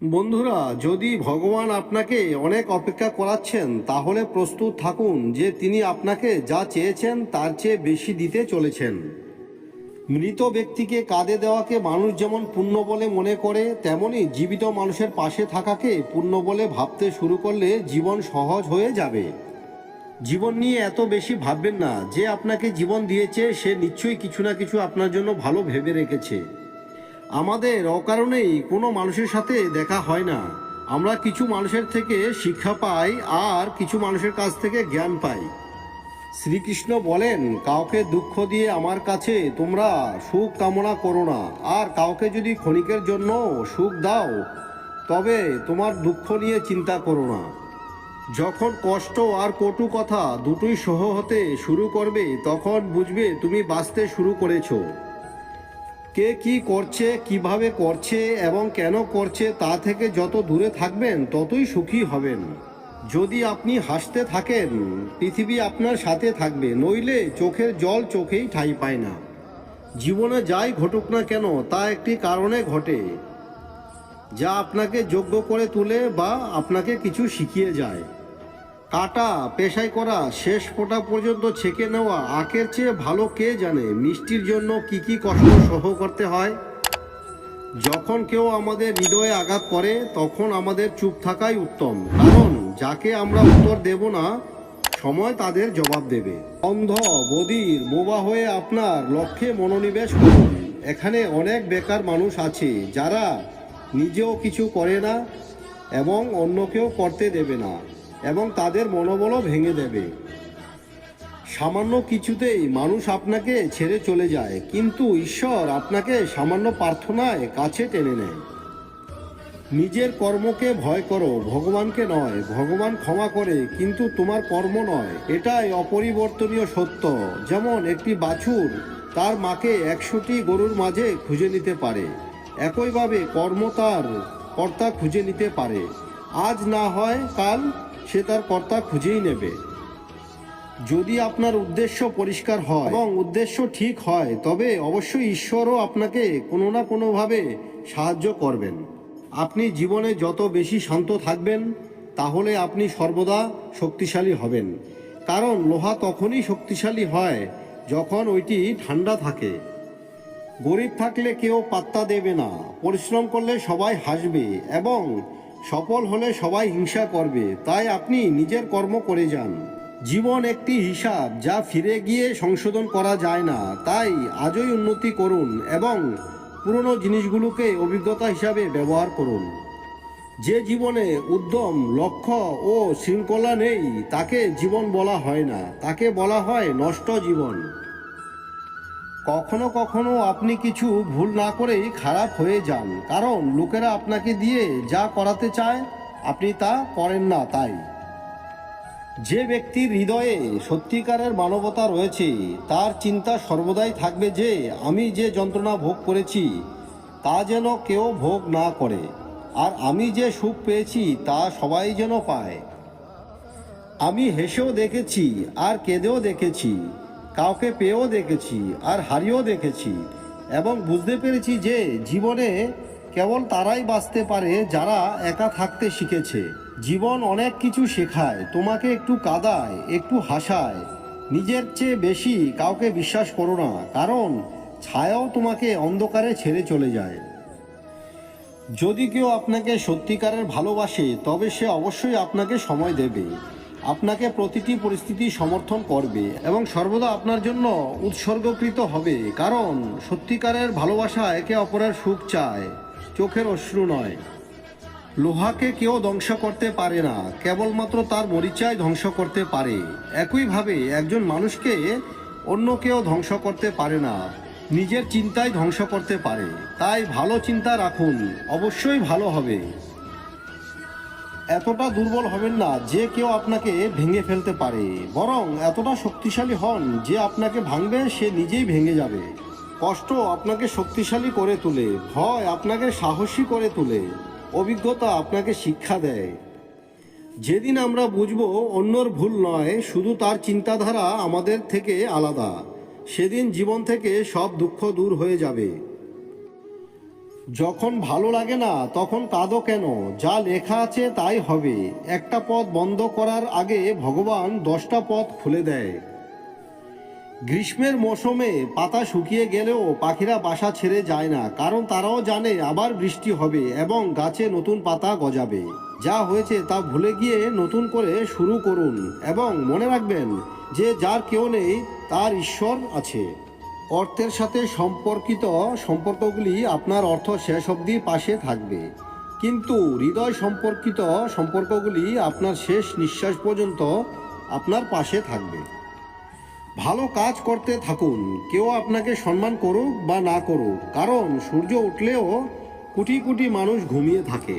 বন্ধুরা, যদি ভগবান আপনাকে অনেক অপেক্ষা করাচ্ছেন তাহলে প্রস্তুত থাকুন যে তিনি আপনাকে যা চেয়েছেন তার চেয়ে বেশি দিতে চলেছেন। মৃত ব্যক্তিকে কাঁধে দেওয়াকে মানুষ যেমন পুণ্য বলে মনে করে, তেমনি জীবিত মানুষের পাশে থাকাকে পুণ্য বলে ভাবতে শুরু করলে জীবন সহজ হয়ে যাবে। জীবন নিয়ে এত বেশি ভাববেন না। যে আপনাকে জীবন দিয়েছে সে নিশ্চয়ই কিছু না কিছু আপনার জন্য ভালো ভেবে রেখেছে। আমাদের অকারণেই কোনো মানুষের সাথে দেখা হয় না। আমরা কিছু মানুষের থেকে শিক্ষা পাই আর কিছু মানুষের কাছ থেকে জ্ঞান পাই। শ্রীকৃষ্ণ বলেন, কাউকে দুঃখ দিয়ে আমার কাছে তোমরা সুখ কামনা করো না, আর কাউকে যদি ক্ষণিকের জন্য সুখ দাও তবে তোমার দুঃখ নিয়ে চিন্তা করো না। যখন কষ্ট আর কটু কথা দুটোই সহ হতে শুরু করবে তখন বুঝবে তুমি বাঁচতে শুরু করেছো। কে কি করছে, কিভাবে করছে এবং কেন করছে তা থেকে যত দূরে থাকবেন ততই সুখী হবেন। যদি আপনি হাসতে থাকেন পৃথিবী আপনার সাথে থাকবে, নইলে চোখের জল চোখেই ঠাঁই পায় না। জীবনে যাই ঘটুক না কেন তা একটি কারণে ঘটে, যা আপনাকে যোগ্য করে তোলে বা আপনাকে কিছু শিখিয়ে যায়। কাটা পেশাই করা, শেষ ফোঁটা পর্যন্ত ছেঁকে নেওয়া আখের চেয়ে ভালো কে জানে মিষ্টির জন্য কি কি কষ্ট সহ করতে হয়। যখন কেউ আমাদের হৃদয়ে আঘাত করে তখন আমাদের চুপ থাকাই উত্তম, কারণ যাকে আমরা উত্তর দেব না সময় তাদের জবাব দেবে। অন্ধ বধির বোবা হয়ে আপনার লক্ষ্যে মনোনিবেশ করুন। এখানে অনেক বেকার মানুষ আছে যারা নিজেও কিছু করে না এবং অন্যকেও করতে দেবে না, এবং তাদের মনোবলও ভেঙে দেবে। সামান্য কিছুতেই মানুষ আপনাকে ছেড়ে চলে যায়, কিন্তু ঈশ্বর আপনাকে সামান্য প্রার্থনায় কাছে টেনে নেয়। নিজের কর্মকে ভয় করো, ভগবানকে নয়। ভগবান ক্ষমা করে কিন্তু তোমার কর্ম নয়, এটাই অপরিবর্তনীয় সত্য। যেমন একটি বাছুর তার মাকে 100টি গরুর মাঝে খুঁজে নিতে পারে, একইভাবে কর্ম তার কর্তা খুঁজে নিতে পারে। আজ না হয় কাল সে তার কর্তা খুঁজেই নেবে। যদি আপনার উদ্দেশ্য পরিষ্কার হয় এবং উদ্দেশ্য ঠিক হয় তবে অবশ্যই ঈশ্বরও আপনাকে কোনো না কোনোভাবে সাহায্য করবেন। আপনি জীবনে যত বেশি শান্ত থাকবেন তাহলে আপনি সর্বদা শক্তিশালী হবেন, কারণ লোহা তখনই শক্তিশালী হয় যখন ওইটি ঠান্ডা থাকে। গরিব থাকলে কেউ পাত্তা দেবে না, পরিশ্রম করলে সবাই হাসবে এবং সফল হলে সবাই হিংসা করবে। তাই আপনি নিজের কর্ম করে যান। জীবন একটি হিসাব যা ফিরে গিয়ে সংশোধন করা যায় না। তাই আজই উন্নতি করুন এবং পুরনো জিনিসগুলোকে অভিজ্ঞতা হিসাবে ব্যবহার করুন। যে জীবনে উদ্যম, লক্ষ্য ও শৃঙ্খলা নেই তাকে জীবন বলা হয় না, তাকে বলা হয় নষ্ট জীবন। কখনো কখনো আপনি কিছু ভুল না করেই খারাপ হয়ে যান, কারণ লোকেরা আপনাকে দিয়ে যা করাতে চায় আপনি তা করেন না। তাই যে ব্যক্তির হৃদয়ে সত্যিকারের মানবতা রয়েছে তার চিন্তা সর্বদাই থাকবে যে আমি যে যন্ত্রণা ভোগ করেছি তা যেন কেউ ভোগ না করে, আর আমি যে সুখ পেয়েছি তা সবাই যেন পায়। আমি হেসেও দেখেছি আর কেঁদেও দেখেছি, কাউকে পেয়েও দেখেছি আর হারিয়েও দেখেছি, এবং বুঝতে পেরেছি যে জীবনে কেবল তারাই বাঁচতে পারে যারা একা থাকতে শিখেছে। জীবন অনেক কিছু শেখায়, তোমাকে একটু কাঁদায়, একটু হাসায়। নিজের চেয়ে বেশি কাউকে বিশ্বাস করো না, কারণ ছায়াও তোমাকে অন্ধকারে ছেড়ে চলে যায়। যদি কেউ আপনাকে সত্যিকারের ভালোবাসে তবে সে অবশ্যই আপনাকে সময় দেবে, আপনাকে প্রতিটি পরিস্থিতি সমর্থন করবে এবং সর্বদা আপনার জন্য উৎসর্গকৃত হবে, কারণ সত্যিকারের ভালোবাসা একে অপরের সুখ চায়, চোখের অশ্রু নয়। লোহাকে কেউ ধ্বংস করতে পারে না, কেবলমাত্র তার মরিচাই ধ্বংস করতে পারে। একইভাবে একজন মানুষকে অন্য কেউ ধ্বংস করতে পারে না, নিজের চিন্তাই ধ্বংস করতে পারে। তাই ভালো চিন্তা রাখুন, অবশ্যই ভালো হবে। এতটা দুর্বল হবেন না যে কেউ আপনাকে ভেঙে ফেলতে পারে, বরং এতটা শক্তিশালী হন যে আপনাকে ভাঙবে সে নিজেই ভেঙে যাবে। কষ্ট আপনাকে শক্তিশালী করে তোলে, ভয় আপনাকে সাহসী করে তোলে, অভিজ্ঞতা আপনাকে শিক্ষা দেয়। যেদিন আমরা বুঝবো অন্যর ভুল নয়, শুধু তার চিন্তাধারা আমাদের থেকে আলাদা, সেদিন জীবন থেকে সব দুঃখ দূর হয়ে যাবে। যখন ভালো লাগে না তখন কাঁদো কেন? যা লেখা আছে তাই হবে। একটা পথ বন্ধ করার আগে ভগবান 10টা পথ খুলে দেয়। গ্রীষ্মের মৌসুমে পাতা শুকিয়ে গেলেও পাখিরা বাসা ছেড়ে যায় না, কারণ তারাও জানে আবার বৃষ্টি হবে এবং গাছে নতুন পাতা গজাবে। যা হয়েছে তা ভুলে গিয়ে নতুন করে শুরু করুন এবং মনে রাখবেন যে যার কেউ নেই তার ঈশ্বর আছে। অর্থের সাথে সম্পর্কিত সম্পর্কগুলি আপনার অর্থ শেষ অবধি পাশে থাকবে, কিন্তু হৃদয় সম্পর্কিত সম্পর্কগুলি আপনার শেষ নিঃশ্বাস পর্যন্ত আপনার পাশে থাকবে। ভালো কাজ করতে থাকুন, কেউ আপনাকে সম্মান করুক বা না করুক, কারণ সূর্য উঠলেও কোটি কোটি মানুষ ঘুমিয়ে থাকে।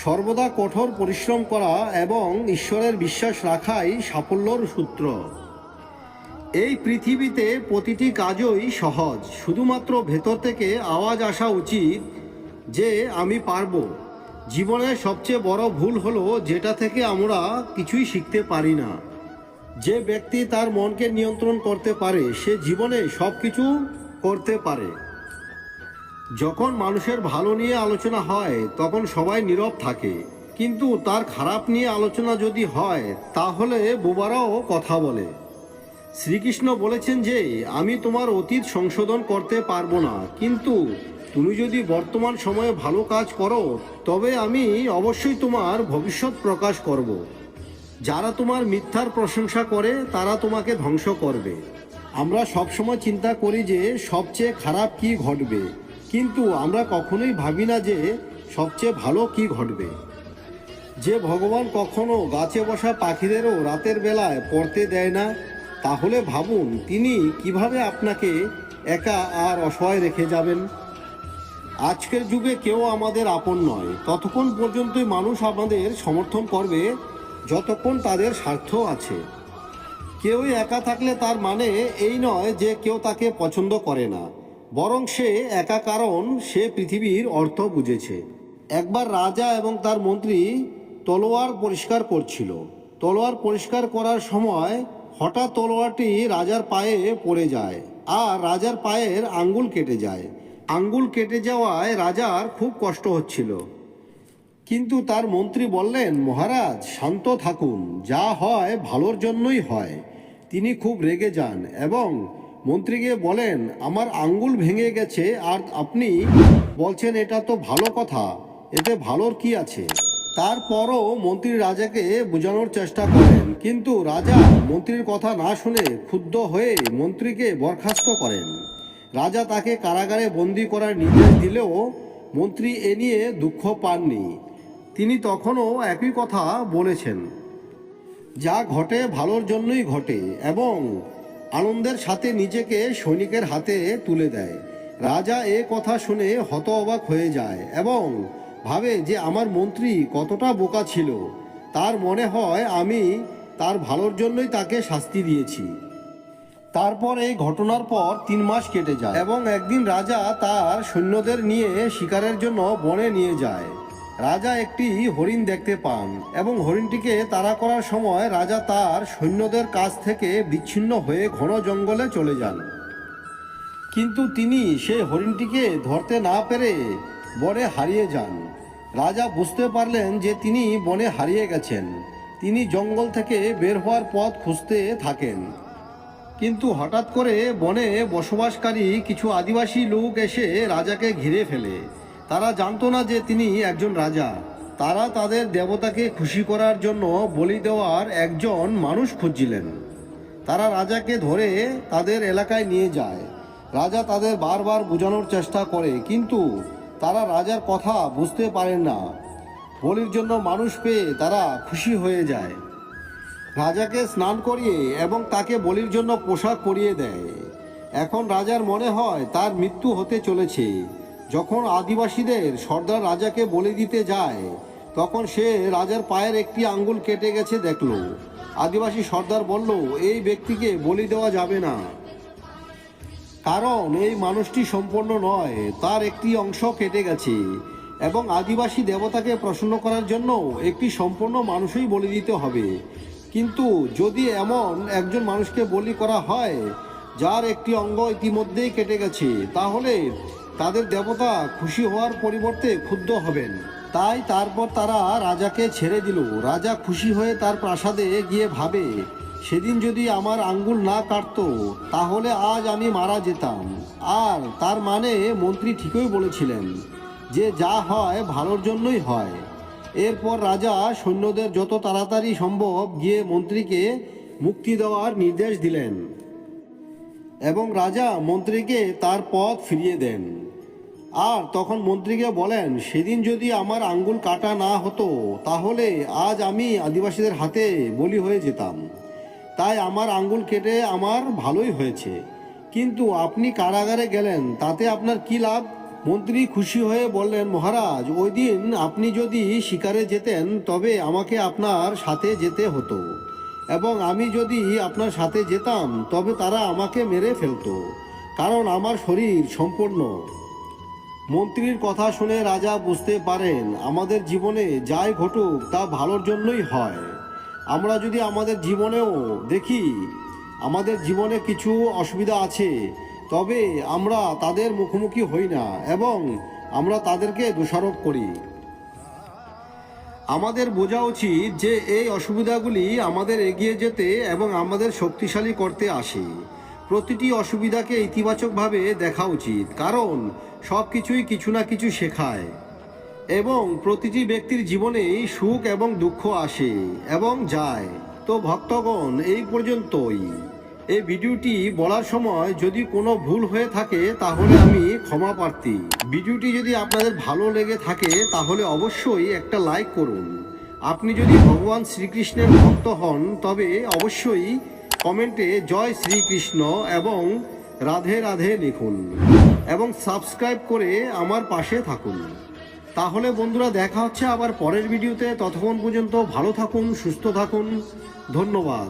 সর্বদা কঠোর পরিশ্রম করা এবং ঈশ্বরের বিশ্বাস রাখাই সাফল্যর সূত্র। এই পৃথিবীতে প্রতিটি কাজই সহজ, শুধুমাত্র ভেতর থেকে আওয়াজ আসা উচিত যে আমি পারবো। জীবনের সবচেয়ে বড় ভুল হলো যেটা থেকে আমরা কিছুই শিখতে পারি না। যে ব্যক্তি তার মনকে নিয়ন্ত্রণ করতে পারে সে জীবনে সব কিছু করতে পারে। যখন মানুষের ভালো নিয়ে আলোচনা হয় তখন সবাই নীরব থাকে, কিন্তু তার খারাপ নিয়ে আলোচনা যদি হয় তাহলে বোবারাও কথা বলে। শ্রীকৃষ্ণ বলেছেন যে আমি তোমার অতীত সংশোধন করতে পারবো না, কিন্তু তুমি যদি বর্তমান সময়ে ভালো কাজ করো তবে আমি অবশ্যই তোমার ভবিষ্যৎ প্রকাশ করব। যারা তোমার মিথ্যার প্রশংসা করে তারা তোমাকে ধ্বংস করবে। আমরা সবসময় চিন্তা করি যে সবচেয়ে খারাপ কি ঘটবে, কিন্তু আমরা কখনোই ভাবি না যে সবচেয়ে ভালো কি ঘটবে। যে ভগবান কখনো গাছে বসা পাখিদেরও রাতের বেলায় পড়তে দেয় না, তাহলে ভাবুন তিনি কিভাবে আপনাকে একা আর অসহায় রেখে যাবেন। আজকের যুগে কেউ আমাদের আপন নয়, ততক্ষণ পর্যন্তই মানুষ আমাদের সমর্থন করবে যতক্ষণ তাদের স্বার্থ আছে। কেউই একা থাকলে তার মানে এই নয় যে কেউ তাকে পছন্দ করে না, বরং সে একা কারণ সে পৃথিবীর অর্থ বুঝেছে। একবার রাজা এবং তার মন্ত্রী তলোয়ার পরিষ্কার করছিল। তলোয়ার পরিষ্কার করার সময় হঠাৎ তলোয়ারটি রাজার পায়ে পড়ে যায় আর রাজার পায়ের আঙ্গুল কেটে যায়। আঙ্গুল কেটে যাওয়ায় রাজার খুব কষ্ট হচ্ছিল, কিন্তু তার মন্ত্রী বললেন, মহারাজ শান্ত থাকুন, যা হয় ভালোর জন্যই হয়। তিনি খুব রেগে যান এবং মন্ত্রীকে বলেন, আমার আঙ্গুল ভেঙে গেছে আর আপনি বলছেন এটা তো ভালো কথা, এতে ভালোর কি আছে? তারপরও মন্ত্রী রাজাকে বোঝানোর চেষ্টা করেন, কিন্তু রাজা মন্ত্রীর কথা না শুনে ক্ষুব্ধ হয়ে মন্ত্রীকে বরখাস্ত করেন। রাজা তাকে কারাগারে বন্দি করার নির্দেশ দিলেও মন্ত্রী এ নিয়ে দুঃখ পাননি। তিনি তখনও একই কথা বলেছেন, যা ঘটে ভালোর জন্যই ঘটে, এবং আনন্দের সাথে নিজেকে সৈনিকের হাতে তুলে দেয়। রাজা এ কথা শুনে হতঅবাক হয়ে যায় এবং ভাবে যে আমার মন্ত্রী কতটা বোকা ছিল। তার মনে হয় আমি তার ভালোর জন্যই তাকে শাস্তি দিয়েছি। তারপর এই ঘটনার পর 3 মাস কেটে যায় এবং একদিন রাজা তার সৈন্যদের নিয়ে শিকারের জন্য বনে নিয়ে যায়। রাজা একটি হরিণ দেখতে পান এবং হরিণটিকে তাড়া করার সময় রাজা তার সৈন্যদের কাছ থেকে বিচ্ছিন্ন হয়ে ঘন জঙ্গলে চলে যান। কিন্তু তিনি সেই হরিণটিকে ধরতে না পেরে বনে হারিয়ে যান। রাজা বুঝতে পারলেন যে তিনি বনে হারিয়ে গেছেন। তিনি জঙ্গল থেকে বের হওয়ার পথ খুঁজতে থাকেন, কিন্তু হঠাৎ করে বনে বসবাসকারী কিছু আদিবাসী লোক এসে রাজাকে ঘিরে ফেলে। তারা জানতো না যে তিনি একজন রাজা। তারা তাদের দেবতাকে খুশি করার জন্য বলি দেওয়ার একজন মানুষ খুঁজছিলেন। তারা রাজাকে ধরে তাদের এলাকায় নিয়ে যায়। রাজা তাদের বারবার বোঝানোর চেষ্টা করে, কিন্তু তারা রাজার কথা বুঝতে পারেন না। বলির জন্য মানুষ পেয়ে তারা খুশি হয়ে যায়। রাজাকে স্নান করিয়ে এবং তাকে বলির জন্য পোশাক পরিয়ে দেয়। এখন রাজার মনে হয় তার মৃত্যু হতে চলেছে। যখন আদিবাসীদের সর্দার রাজাকে বলি দিতে যায় তখন সে রাজার পায়ের একটি আঙ্গুল কেটে গেছে দেখল। আদিবাসী সর্দার বলল, এই ব্যক্তিকে বলি দেওয়া যাবে না, কারণ এই মানুষটি সম্পূর্ণ নয়, তার একটি অংশ কেটে গেছে এবং আদিবাসী দেবতাকে প্রসন্ন করার জন্য একটি সম্পূর্ণ মানুষই বলি দিতে হবে। কিন্তু যদি এমন একজন মানুষকে বলি করা হয় যার একটি অঙ্গ ইতিমধ্যেই কেটে গেছে, তাহলে তাদের দেবতা খুশি হওয়ার পরিবর্তে ক্ষুব্ধ হবেন। তাই তারপর তারা রাজাকে ছেড়ে দিল। রাজা খুশি হয়ে তার প্রাসাদে গিয়ে ভাবে, সেদিন যদি আমার আঙ্গুল না কাটতো তাহলে আজ আমি মারা যেতাম। আর তার মানে মন্ত্রী ঠিকই বলেছিলেন যে যা হয় ভালোর জন্যই হয়। এরপর রাজা সৈন্যদের যত তাড়াতাড়ি সম্ভব গিয়ে মন্ত্রীকে মুক্তি দেওয়ার নির্দেশ দিলেন এবং রাজা মন্ত্রীকে তার পথ ফিরিয়ে দেন। আর তখন মন্ত্রীকে বলেন, সেদিন যদি আমার আঙ্গুল কাটা না হতো তাহলে আজ আমি আদিবাসীদের হাতে বলি হয়ে যেতাম। তাই আমার আঙ্গুল কেটে আমার ভালোই হয়েছে। কিন্তু আপনি কারাগারে গেলেন, তাতে আপনার কি লাভ? মন্ত্রী খুশি হয়ে বললেন, মহারাজ, ওই দিন আপনি যদি শিকারে যেতেন তবে আমাকে আপনার সাথে যেতে হতো, এবং আমি যদি আপনার সাথে যেতাম তবে তারা আমাকে মেরে ফেলতো, কারণ আমার শরীর সম্পূর্ণ। মন্ত্রীর কথা শুনে রাজা বুঝতে পারেন আমাদের জীবনে যাই ঘটুক তা ভালোর জন্যই হয়। আমরা যদি আমাদের জীবনেও দেখি আমাদের জীবনে কিছু অসুবিধা আছে, তবে আমরা তাদের মুখোমুখি হই না এবং আমরা তাদেরকে দোষারোপ করি। আমাদের বোঝা উচিত যে এই অসুবিধাগুলি আমাদের এগিয়ে যেতে এবং আমাদের শক্তিশালী করতে আসে। প্রতিটি অসুবিধাকে ইতিবাচকভাবে দেখা উচিত, কারণ সব কিছুই কিছু না কিছু শেখায় এবং প্রতিটি ব্যক্তির জীবনেই সুখ এবং দুঃখ আসে এবং যায়। তো ভক্তগণ, এই পর্যন্তই। এই ভিডিওটি বলার সময় যদি কোনো ভুল হয়ে থাকে তাহলে আমি ক্ষমা প্রার্থী। ভিডিওটি যদি আপনাদের ভালো লেগে থাকে তাহলে অবশ্যই একটা লাইক করুন। আপনি যদি ভগবান শ্রীকৃষ্ণের ভক্ত হন তবে অবশ্যই কমেন্টে জয় শ্রীকৃষ্ণ এবং রাধে রাধে লিখুন এবং সাবস্ক্রাইব করে আমার পাশে থাকুন। তাহলে বন্ধুরা, দেখা হচ্ছে আবার পরের ভিডিওতে। ততক্ষণ পর্যন্ত ভালো থাকুন, সুস্থ থাকুন। ধন্যবাদ।